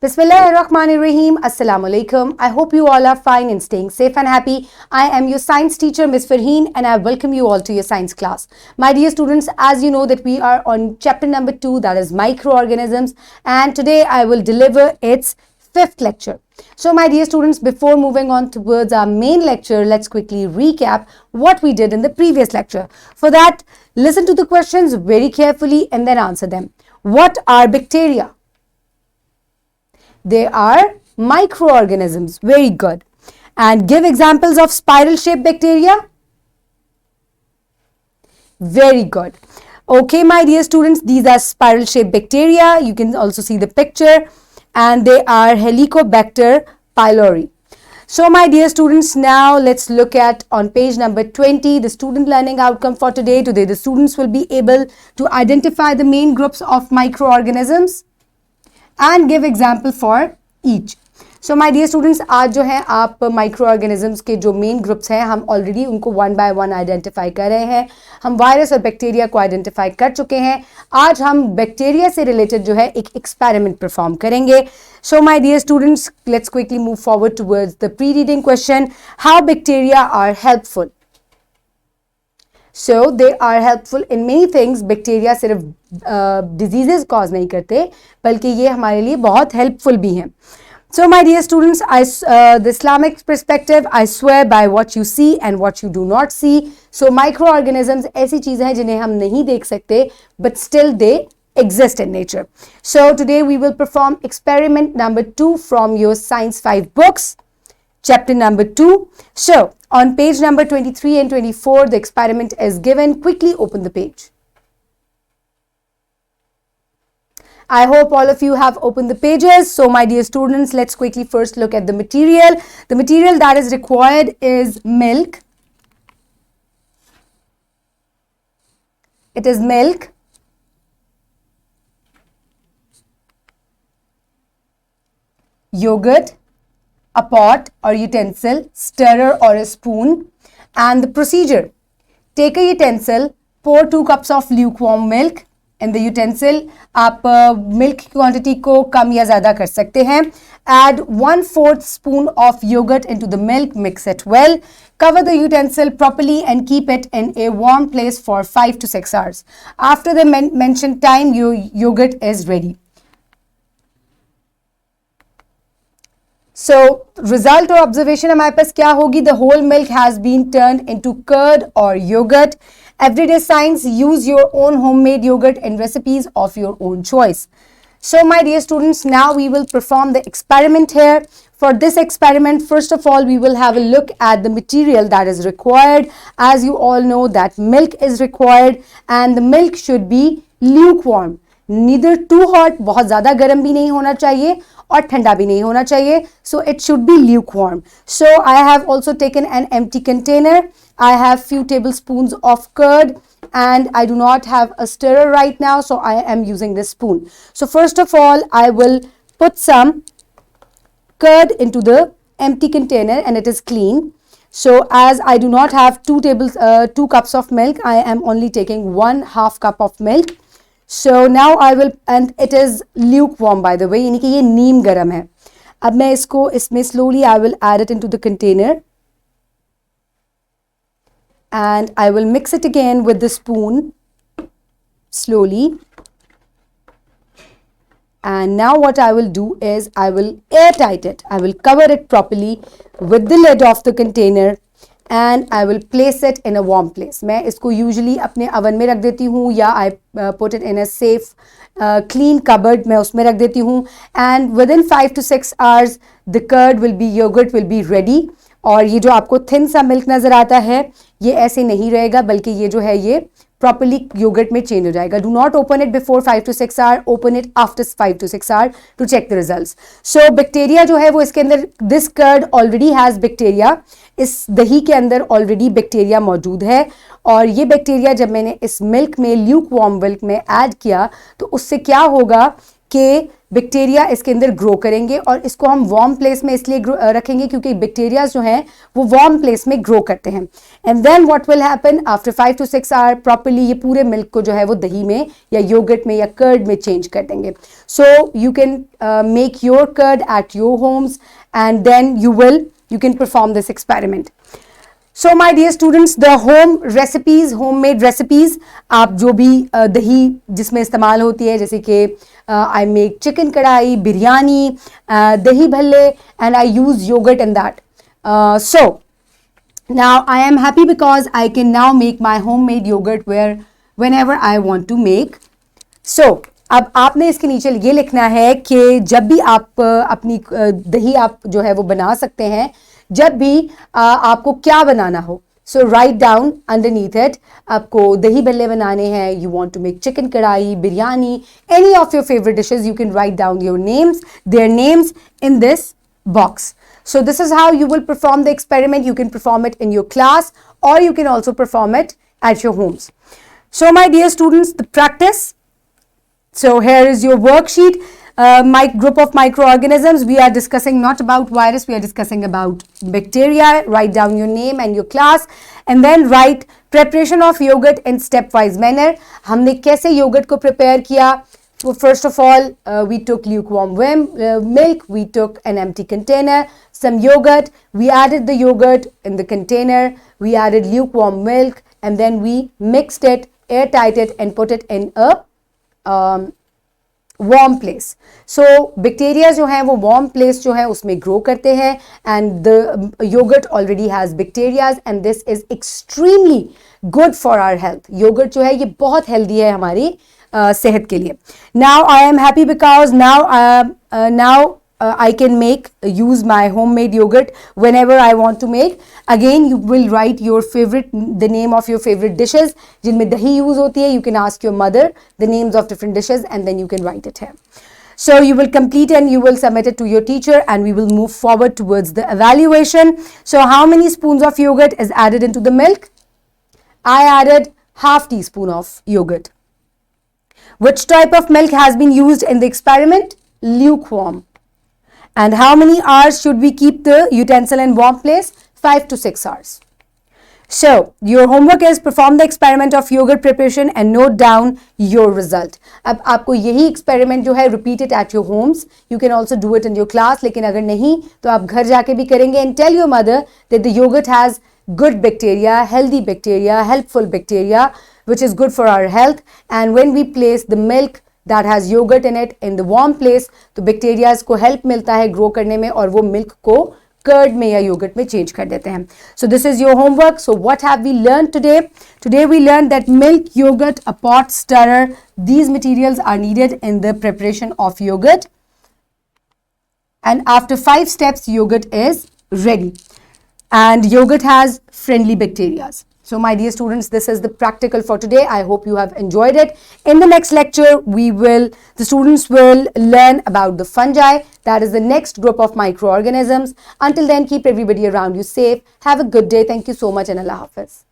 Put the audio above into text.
Bismillahirrahmanirrahim. Assalamu alaikum. I hope you all are fine and staying safe and happy. I am your science teacher, Ms. Farheen, and I welcome you all to your science class. My dear students, as you know that we are on chapter number 2, that is microorganisms, and today I will deliver its fifth lecture. So my dear students, before moving on towards our main lecture, let's quickly recap what we did in the previous lecture. For that, listen to the questions very carefully and then answer them. What are bacteria? They are microorganisms. Very good. And give examples of spiral-shaped bacteria. Very good. Okay, my dear students, these are spiral-shaped bacteria. You can also see the picture. And they are Helicobacter pylori. So, my dear students, now let's look at on page number 20, the student learning outcome for today. Today, the students will be able to identify the main groups of microorganisms and give example for each. So my dear students, आज जो है आप microorganisms के जो main groups हैं हम already उनको one by one identify कर रहे हैं. हम वायरस और बैक्टीरिया को identify कर चुके हैं. आज हम बैक्टीरिया से related जो है एक experiment perform करेंगे. So my dear students, let's quickly move forward towards the pre-reading question. How bacteria are helpful? So they are helpful in many things. Bacteria सिर्फ diseases cause नहीं करते बल्कि ये हमारे लिए बहुत helpful भी हैं. So my dear students, the Islamic perspective, I swear by what you see and what you do not see. So microorganisms ऐसी चीज़ें हैं जिन्हें हम नहीं देख सकते but still they exist in nature. So today we will perform experiment number 2 from your Science 5 books. Chapter number 2. So, on page number 23 and 24, the experiment is given. Quickly open the page. I hope all of you have opened the pages. So, my dear students, let's quickly first look at the material. The material that is required is milk. It is milk. Yogurt. A pot or utensil, stirrer or a spoon, and the procedure. Take a utensil, pour 2 cups of lukewarm milk in the utensil. आप milk की quantity को कम या ज़्यादा कर सकते हैं. Add 1/4 spoon of yogurt into the milk, mix it well. Cover the utensil properly and keep it in a warm place for 5 to 6 hours. After the mentioned time, your yogurt is ready. So, result or observation हमारे पास क्या होगी? The whole milk has been turned into curd or yogurt. Everyday science, use your own homemade yogurt in recipes of your own choice. So, my dear students, now we will perform the experiment here. For this experiment, first of all, we will have a look at the material that is required. As you all know that milk is required and the milk should be lukewarm. Neither too hot, बहुत ज़्यादा गर्म भी नहीं होना चाहिए और ठंडा भी नहीं होना चाहिए. So it should be lukewarm. So I have also taken an empty container. I have few tablespoons of curd and I do not have a stirrer right now, so I am using this spoon. So first of all, I will put some curd into the empty container and it is clean. So as I do not have 2 cups of milk, I am only taking 1/2 cup of milk. So now I will, and it is lukewarm by the way, यानी कि ये नीम गरम है. अब मैं इसको इसमें slowly I will add it into the container and I will mix it again with the spoon slowly. And now what I will do is I will airtight it. I will cover it properly with the lid of the container and I will place it in a warm place. मैं इसको usually अपने oven में रख देती हूँ या I put it in a safe clean cupboard, मैं उसमें रख देती हूँ. And within 5 to 6 hours the curd will be, yogurt will be ready. और ये जो आपको thin सा milk नज़र आता है ये ऐसे नहीं रहेगा बल्कि ये जो है ये properly yogurt में change हो जाएगा. Do not open it before 5 to 6 hours. Open it after 5 to 6 hours to check the results. So bacteria जो है वो इसके अंदर, this curd already has bacteria. इस दही के अंदर ऑलरेडी बैक्टीरिया मौजूद है और ये बैक्टीरिया जब मैंने इस मिल्क में, ल्यूक वार्म मिल्क में ऐड किया तो उससे क्या होगा कि बैक्टीरिया इसके अंदर ग्रो करेंगे, और इसको हम वार्म प्लेस में इसलिए रखेंगे क्योंकि बैक्टीरिया जो हैं वो वार्म प्लेस में ग्रो करते हैं. And then what will happen after 5 to 6 hour, properly ये पूरे मिल्क को जो है वो दही में या योगर्ट में या कर्ड में चेंज कर देंगे. So you can make your curd at your homes and then you can perform this experiment. So my dear students, the homemade recipes, आप जो भी दही जिसमें इस्तेमाल होती है, जैसे कि I make chicken कढ़ाई, बिरयानी, दही भल्ले, and I use yogurt in that. So now I am happy because I can now make my homemade yogurt whenever I want to make. So अब आपने इसके नीचे ये लिखना है कि जब भी आप अपनी दही आप जो है वो बना सकते हैं, जब भी आपको क्या बनाना हो. So right down underneath it, आपको दही भल्ले बनाने हैं, you want to make chicken kadai, biryani, any of your favourite dishes, you can write down your names, their names in this box. So this is how you will perform the experiment. You can perform it in your class or you can also perform it at your homes. So my dear students, the practice. So here is your worksheet. My group of microorganisms. We are discussing not about virus. We are discussing about bacteria. Write down your name and your class, and then write preparation of yogurt in stepwise manner. हमने कैसे yogurt को prepare किया? Well, first of all, we took lukewarm milk. We took an empty container, some yogurt. We added the yogurt in the container. We added lukewarm milk, and then we mixed it, airtight it, and put it in a warm place. So bacteria जो हैं वो warm place जो है उसमें grow करते हैं, and the yogurt already has bacteria, and this is extremely good for our health. Yogurt जो है ये बहुत healthy है हमारी सेहत के लिए. Now I am happy because now I can use my homemade yogurt whenever I want to make. Again, you will write the name of your favorite dishes. जिनमें दही use होती है, you can ask your mother the names of different dishes, and then you can write it here. So you will complete and you will submit it to your teacher, and we will move forward towards the evaluation. So how many spoons of yogurt is added into the milk? I added half teaspoon of yogurt. Which type of milk has been used in the experiment? Lukewarm. And how many hours should we keep the utensil in warm place? 5 to 6 hours. So your homework is perform the experiment of yogurt preparation and note down your result. अब आपको यही experiment जो है repeat it at your homes. You can also do it in your class. लेकिन अगर नहीं तो आप घर जाके भी करेंगे, and tell your mother that the yogurt has good bacteria, healthy bacteria, helpful bacteria, which is good for our health. And when we place the milk that has yogurt in it in the warm place, तो bacteria को help मिलता है grow करने में, और वो milk को curd में या yogurt में change कर देते हैं. So this is your homework. So what have we learned today? Today we learned that milk, yogurt, a pot stirrer, these materials are needed in the preparation of yogurt. And after 5 steps, yogurt is ready. And yogurt has friendly bacteria. So my dear students, this is the practical for today. I hope you have enjoyed it. In the next lecture, the students will learn about the fungi. That is the next group of microorganisms. Until then, keep everybody around you safe. Have a good day. Thank you so much, and Allah Hafiz.